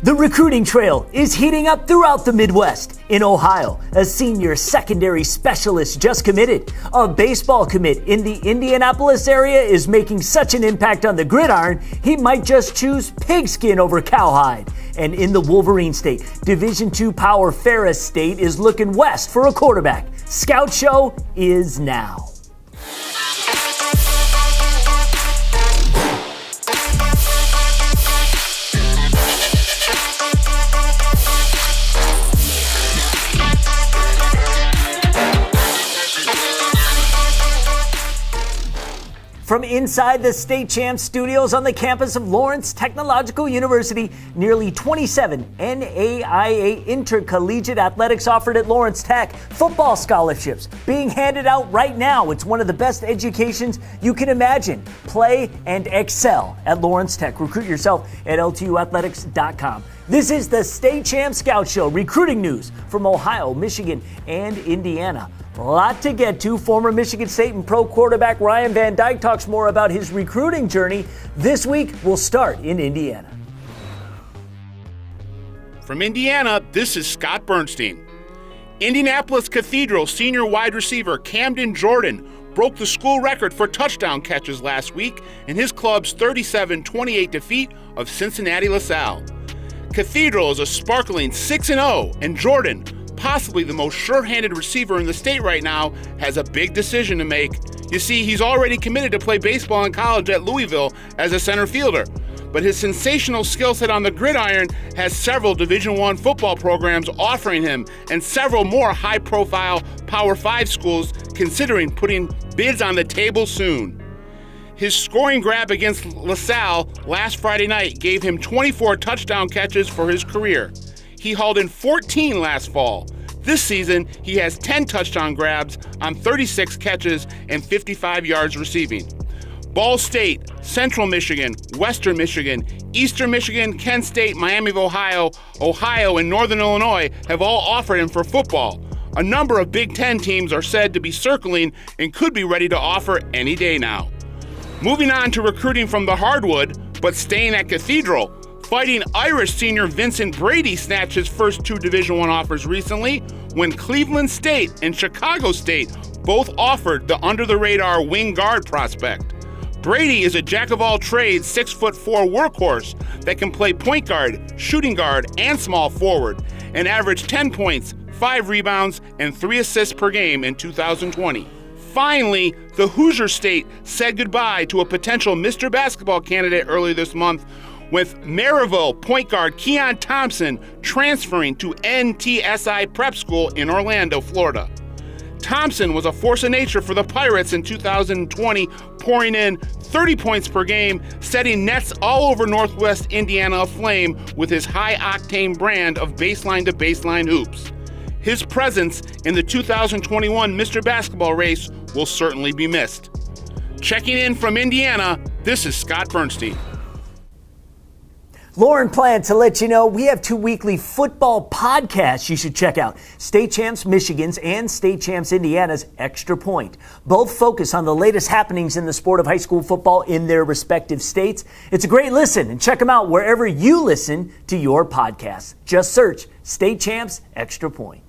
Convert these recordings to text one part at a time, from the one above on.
The recruiting trail is heating up throughout the Midwest. In Ohio, a senior secondary specialist just committed. A baseball commit in the Indianapolis area is making such an impact on the gridiron, he might just choose pigskin over cowhide. And in the Wolverine State, Division II power Ferris State is looking west for a quarterback. Scout Show is now. From inside the State Champs studios on the campus of Lawrence Technological University, nearly 27 NAIA intercollegiate athletics offered at Lawrence Tech. Football scholarships being handed out right now. It's one of the best educations you can imagine. Play and excel at Lawrence Tech. Recruit yourself at LTUathletics.com. This is the State Champ Scout Show, recruiting news from Ohio, Michigan, and Indiana. A lot to get to. Former Michigan State and pro quarterback Ryan Van Dyke talks more about his recruiting journey. This week, we'll start in Indiana. From Indiana, this is Scott Bernstein. Indianapolis Cathedral senior wide receiver Camden Jordan broke the school record for touchdown catches last week in his club's 37-28 defeat of Cincinnati LaSalle. Cathedral is a sparkling 6-0, and Jordan, possibly the most sure-handed receiver in the state right now, has a big decision to make. You see, he's already committed to play baseball in college at Louisville as a center fielder, but his sensational skill set on the gridiron has several Division I football programs offering him and several more high-profile Power 5 schools considering putting bids on the table soon. His scoring grab against LaSalle last Friday night gave him 24 touchdown catches for his career. He hauled in 14 last fall. This season, he has 10 touchdown grabs on 36 catches and 55 yards receiving. Ball State, Central Michigan, Western Michigan, Eastern Michigan, Kent State, Miami of Ohio, Ohio, and Northern Illinois have all offered him for football. A number of Big Ten teams are said to be circling and could be ready to offer any day now. Moving on to recruiting from the hardwood, but staying at Cathedral, Fighting Irish senior Vincent Brady snatched his first two Division I offers recently when Cleveland State and Chicago State both offered the under-the-radar wing guard prospect. Brady is a jack-of-all-trades 6'4" workhorse that can play point guard, shooting guard, and small forward, and averaged 10 points, 5 rebounds, and 3 assists per game in 2020. Finally, the Hoosier State said goodbye to a potential Mr. Basketball candidate earlier this month, with Maryville point guard Keon Thompson transferring to NTSI Prep School in Orlando, Florida. Thompson was a force of nature for the Pirates in 2020, pouring in 30 points per game, setting nets all over Northwest Indiana aflame with his high-octane brand of baseline-to-baseline hoops. His presence in the 2021 Mr. Basketball race will certainly be missed. Checking in from Indiana, this is Scott Bernstein. Lauren planned to let you know we have 2 weekly football podcasts you should check out. State Champs Michigan's and State Champs Indiana's Extra Point. Both focus on the latest happenings in the sport of high school football in their respective states. It's a great listen, and check them out wherever you listen to your podcasts. Just search State Champs Extra Point.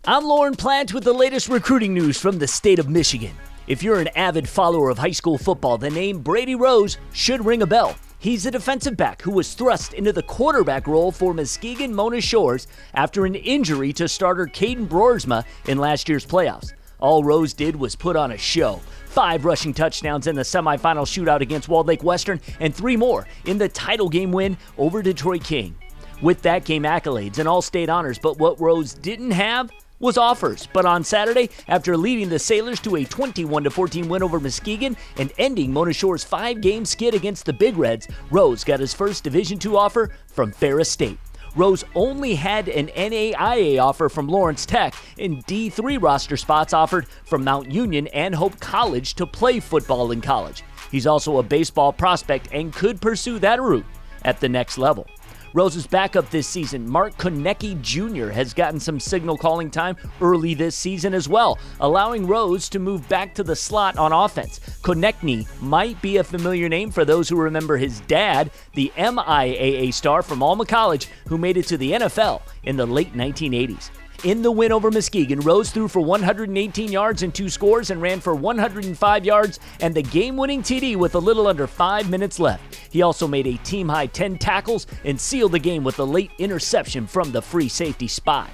I'm Lauren Plant with the latest recruiting news from the state of Michigan. If you're an avid follower of high school football, the name Brady Rose should ring a bell. He's a defensive back who was thrust into the quarterback role for Muskegon Mona Shores after an injury to starter Caden Broersma in last year's playoffs. All Rose did was put on a show. 5 rushing touchdowns in the semifinal shootout against Walled Lake Western and 3 more in the title game win over Detroit King. With that came accolades and all-state honors, but what Rose didn't have was offers. But on Saturday, after leading the Sailors to a 21-14 win over Muskegon and ending Mona Shore's 5-game skid against the Big Reds, Rose got his first Division II offer from Ferris State. Rose only had an NAIA offer from Lawrence Tech and D3 roster spots offered from Mount Union and Hope College to play football in college. He's also a baseball prospect and could pursue that route at the next level. Rose's backup this season, Mark Konecki Jr., has gotten some signal calling time early this season as well, allowing Rose to move back to the slot on offense. Konecki might be a familiar name for those who remember his dad, the MIAA star from Alma College, who made it to the NFL in the late 1980s. In the win over Muskegon, Rose threw for 118 yards and 2 scores and ran for 105 yards and the game-winning TD with a little under 5 minutes left. He also made a team-high 10 tackles and sealed the game with a late interception from the free safety spot.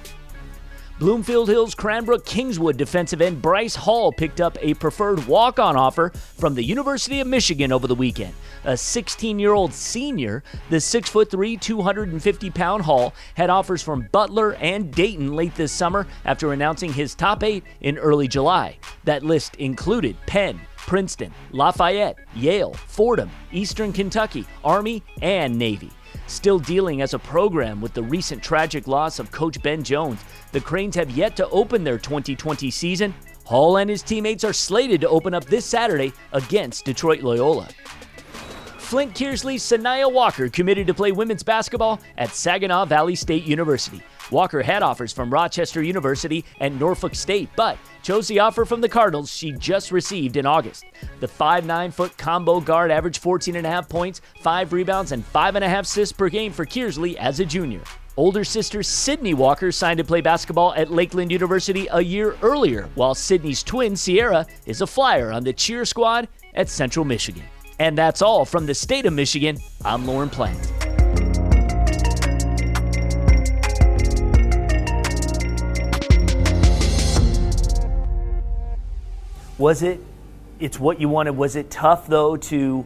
Bloomfield Hills Cranbrook Kingswood defensive end Bryce Hall picked up a preferred walk-on offer from the University of Michigan over the weekend. A 16-year-old senior, the 6'3", 250-pound Hall had offers from Butler and Dayton late this summer after announcing his top 8 in early July. That list included Penn, Princeton, Lafayette, Yale, Fordham, Eastern Kentucky, Army, and Navy. Still dealing as a program with the recent tragic loss of Coach Ben Jones, the Cranes have yet to open their 2020 season. Hall and his teammates are slated to open up this Saturday against Detroit Loyola. Flint Kearsley's Sanaya Walker committed to play women's basketball at Saginaw Valley State University. Walker had offers from Rochester University and Norfolk State, but chose the offer from the Cardinals she just received in August. The 5'9" combo guard averaged 14.5 points, 5 rebounds, and 5.5 assists per game for Kearsley as a junior. Older sister Sydney Walker signed to play basketball at Lakeland University a year earlier, while Sydney's twin Sierra is a flyer on the cheer squad at Central Michigan. And that's all from the state of Michigan. I'm Lauren Plant. It's what you wanted. Was it tough though to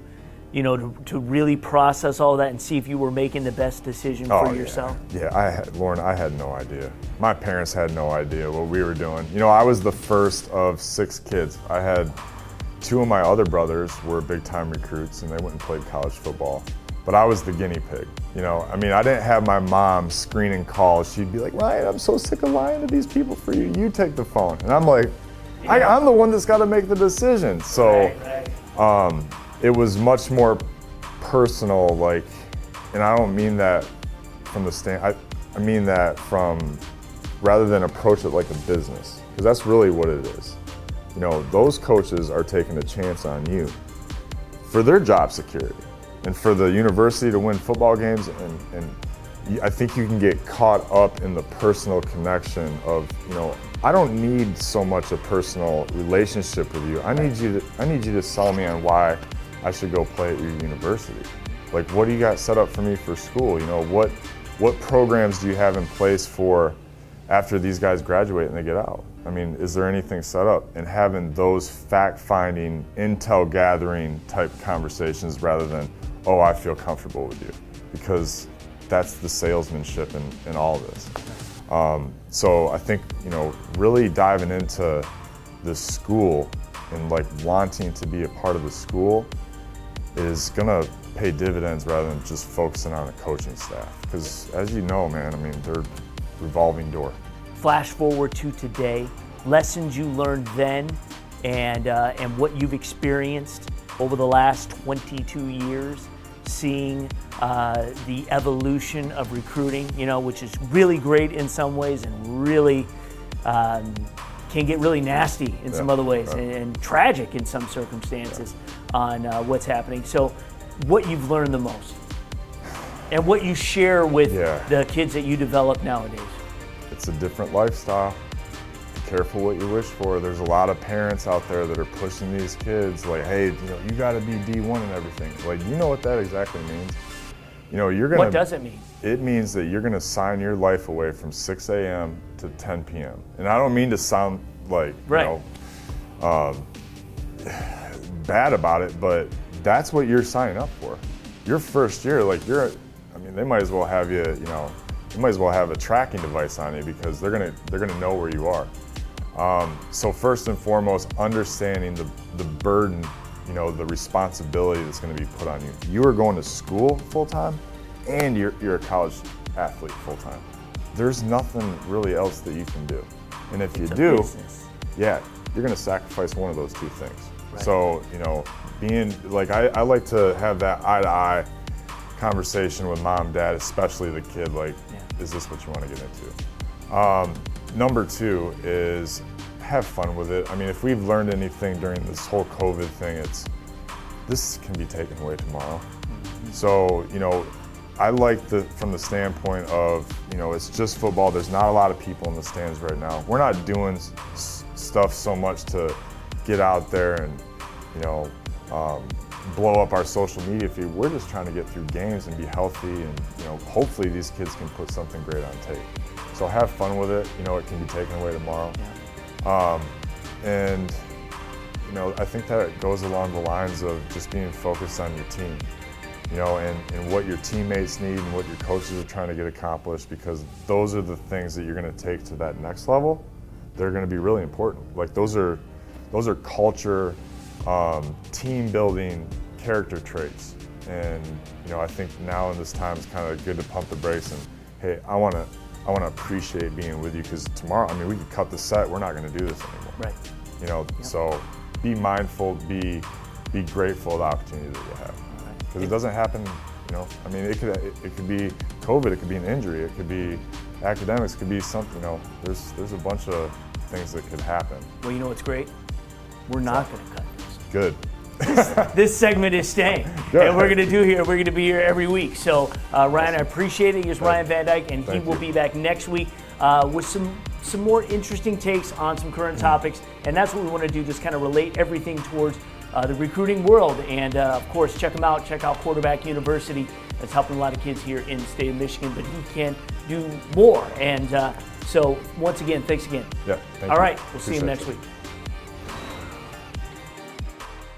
really process all that and see if you were making the best decision for yourself? Yeah, Lauren, I had no idea. My parents had no idea what we were doing. I was the first of 6 kids. I had 2 of my other brothers were big-time recruits, and they went and played college football. But I was the guinea pig. I didn't have my mom screening calls. She'd be like, Ryan, I'm so sick of lying to these people for you. You take the phone. And I'm like, I'm the one that's got to make the decision. So it was much more personal, and I don't mean that from the I mean that from, rather than approach it like a business, because that's really what it is. Those coaches are taking a chance on you for their job security and for the university to win football games. And I think you can get caught up in the personal connection of, I don't need so much a personal relationship with you. I need you to sell me on why I should go play at your university. Like, what do you got set up for me for school? What programs do you have in place for after these guys graduate and they get out? Is there anything set up? And having those fact-finding, intel-gathering type conversations rather than, oh, I feel comfortable with you. Because that's the salesmanship in all of this. So I think, really diving into the school and wanting to be a part of the school is gonna pay dividends rather than just focusing on a coaching staff. Because as you know, man, they're revolving door. Flash forward to today, lessons you learned then and what you've experienced over the last 22 years, seeing the evolution of recruiting, which is really great in some ways and really can get really nasty in some other ways and tragic in some circumstances on what's happening. So what you've learned the most and what you share with the kids that you develop nowadays. It's a different lifestyle. Be careful what you wish for. There's a lot of parents out there that are pushing these kids like, hey, you gotta be D1 and everything. You know what that exactly means? What does it mean? It means that you're gonna sign your life away from 6 a.m. to 10 p.m. And I don't mean to sound bad about it, but that's what you're signing up for. Your first year, they might as well have you, you might as well have a tracking device on you because they're gonna know where you are. So first and foremost, understanding the burden, the responsibility that's gonna be put on you. You are going to school full time and you're a college athlete full time. There's nothing really else that you can do. And if you do, you're gonna sacrifice one of those 2 things. Right. So, being I like to have that eye to eye conversation with mom, dad, especially the kid, like, is this what you want to get into? Number two is have fun with it. I mean, if we've learned anything during this whole COVID thing, this can be taken away tomorrow. So, I like from the standpoint of, it's just football. There's not a lot of people in the stands right now. We're not doing stuff so much to get out there and, blow up our social media feed. We're just trying to get through games and be healthy, and hopefully these kids can put something great on tape. So have fun with it. It can be taken away tomorrow. And I think that it goes along the lines of just being focused on your team, and what your teammates need and what your coaches are trying to get accomplished, because those are the things that you're going to take to that next level. They're going to be really important. Like those are culture, team building, character traits. And I think now in this time it's kind of good to pump the brakes and, hey, I want to appreciate being with you, because tomorrow, we could cut the set. We're not going to do this anymore. Right. So be mindful, be grateful of the opportunity that you have, because it doesn't happen. It could be COVID, it could be an injury, it could be academics, it could be something. There's a bunch of things that could happen. Well, you know what's great? We're not going to cut this. Good. This segment is staying, and we're going to be here every week. So Ryan, I appreciate it. Here's Ryan Van Dyke, and he will be back next week with some more interesting takes on some current topics, and that's what we want to do, just kind of relate everything towards the recruiting world. And of course, check him out. Check out Quarterback University. That's helping a lot of kids here in the state of Michigan, but he can do more. And so once again, thanks again. Yeah, thank you. All right, we'll see you next week.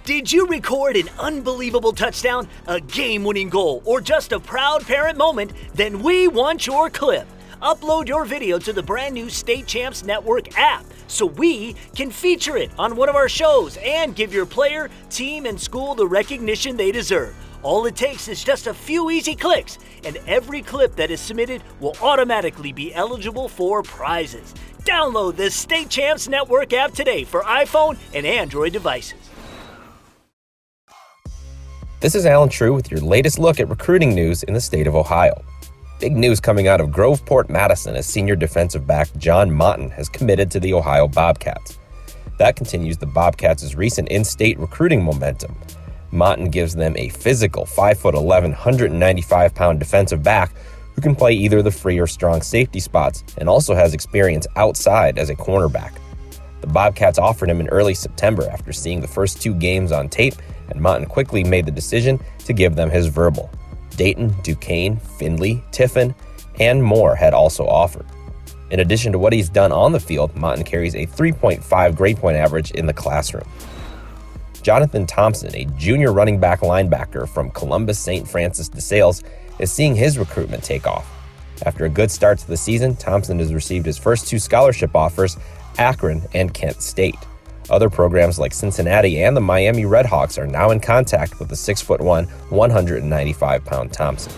Did you record an unbelievable touchdown, a game-winning goal, or just a proud parent moment? Then we want your clip. Upload your video to the brand new State Champs Network app so we can feature it on one of our shows and give your player, team, and school the recognition they deserve. All it takes is just a few easy clicks, and every clip that is submitted will automatically be eligible for prizes. Download the State Champs Network app today for iPhone and Android devices. This is Alan True with your latest look at recruiting news in the state of Ohio. Big news coming out of Groveport, Madison, as senior defensive back John Motton has committed to the Ohio Bobcats. That continues the Bobcats' recent in-state recruiting momentum. Motton gives them a physical 5'11", 195-pound defensive back who can play either the free or strong safety spots and also has experience outside as a cornerback. The Bobcats offered him in early September after seeing the first 2 games on tape, and Motton quickly made the decision to give them his verbal. Dayton, Duquesne, Findlay, Tiffin, and more had also offered. In addition to what he's done on the field, Motton carries a 3.5 grade point average in the classroom. Jonathan Thompson, a junior running back linebacker from Columbus St. Francis de Sales, is seeing his recruitment take off. After a good start to the season, Thompson has received his first 2 scholarship offers, Akron and Kent State. Other programs like Cincinnati and the Miami Redhawks are now in contact with the 6'1", 195-pound Thompson.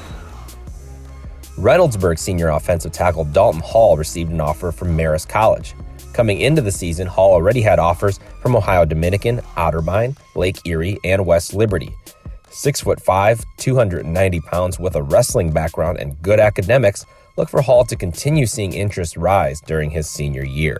Reynoldsburg senior offensive tackle Dalton Hall received an offer from Marist College. Coming into the season, Hall already had offers from Ohio Dominican, Otterbein, Lake Erie, and West Liberty. 6'5", 290 pounds with a wrestling background and good academics, look for Hall to continue seeing interest rise during his senior year.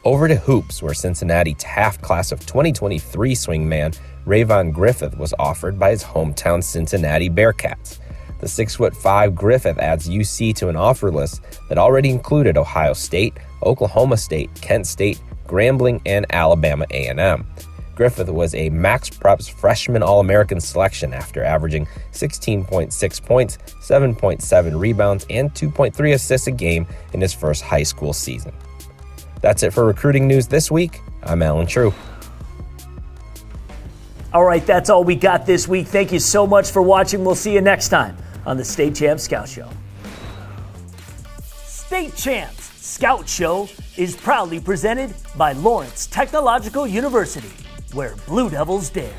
Over to hoops, where Cincinnati Taft class of 2023 swingman Rayvon Griffith was offered by his hometown Cincinnati Bearcats. The 6'5" Griffith adds UC to an offer list that already included Ohio State, Oklahoma State, Kent State, Grambling, and Alabama A&M. Griffith was a Max Preps freshman All-American selection after averaging 16.6 points, 7.7 rebounds, and 2.3 assists a game in his first high school season. That's it for recruiting news this week. I'm Alan True. All right, that's all we got this week. Thank you so much for watching. We'll see you next time on the State Champs Scout Show. State Champs Scout Show is proudly presented by Lawrence Technological University, where Blue Devils dare.